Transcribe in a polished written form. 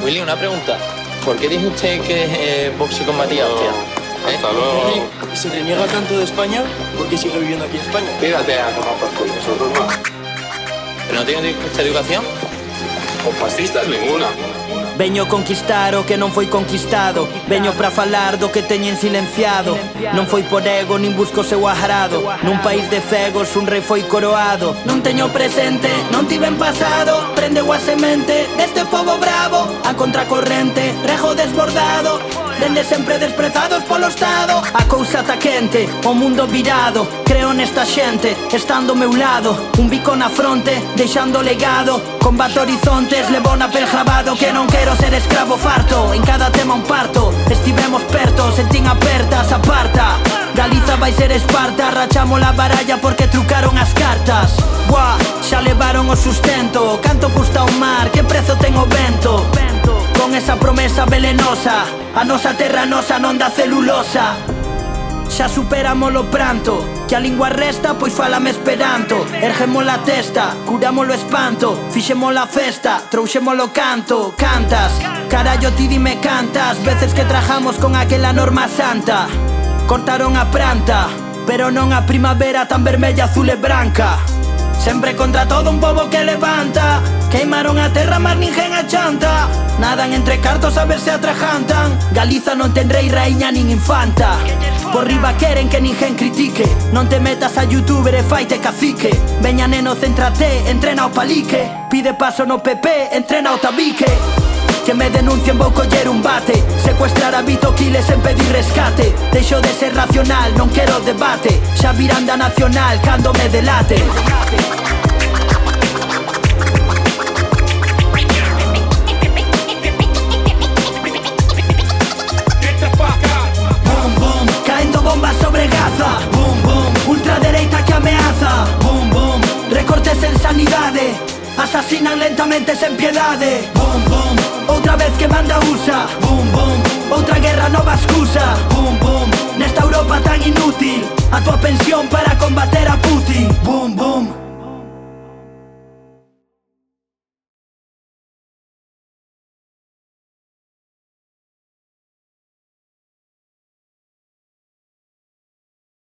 Willy, una pregunta. ¿Por qué dice usted que es Vox y con Matías, hostia? Hasta luego. Se reniega tanto de España porque sigue viviendo aquí en España. Pírate a tomar por culo, nosotros no. ¿Pero no tiene esta educación? Con fascistas ninguna. Veño conquistar o que non foi conquistado. Veño pra falar do que teñen silenciado. Non foi por ego nin busco seu agrado. Nun país de cegos un rei foi coroado. Non teño presente, non tiven pasado. Prendeu a semente deste povo bravo. A contracorrente, rejo desbordado. Dende sempre desprezados polo Estado. A cousa tá quente, o mundo virado. Creo nesta xente, estando ao meu lado. Un bico na fronte, deixando legado. Combate horizontes, levo na pel grabado. Que non quero ser escravo farto. En cada tema un parto. Estivemos perto, sentín apertas, aparta. Galiza vai ser Esparta. Rachamos la baralla porque trucaron as cartas. Buah, xa levaron o sustento. Canto custa o mar, que prezo ten o vento. Con esa promesa velenosa, a nosa terra nosa non dá celulosa. Xa superamos o pranto, que a lingua resta, pois fálame esperanto. Ergemos la testa, curamos o espanto. Fixemos la festa, trouxemos o canto. Cantas, carallo ti dime cantas. Veces que trajamos con aquela norma santa. Cortaron a planta, pero non a primavera tan vermella, azul e branca. Sempre contra todo un pobo que levanta. Queimaron a terra, mas ninguén a chanta. Nadan entre cartos a ver se atrajantan. Galiza non ten rei, raíña nin infanta. Por riba queren que ninguén critique. Non te metas a youtuber e faite cacique. Veña neno, céntrate, entrena o palique. Pide paso no PP, entrena o tabique. Que me denuncien, vou coller un bate. Secuestrar a Vito Quiles en pedir rescate. Deixo de ser racional, non quero debate. Xa viranda nacional, cando me delate. Boom, boom, caendo bombas sobre Gaza. Boom, boom, ultradereita que ameaza. Boom, boom, recortes en sanidade. Asasinan lentamente sen piedade. Boom, boom, outra vez que manda USA. Boom, boom, outra guerra nova excusa. Boom, boom, nesta Europa tan inútil. A tua pensión para combater a Putin. Boom, boom.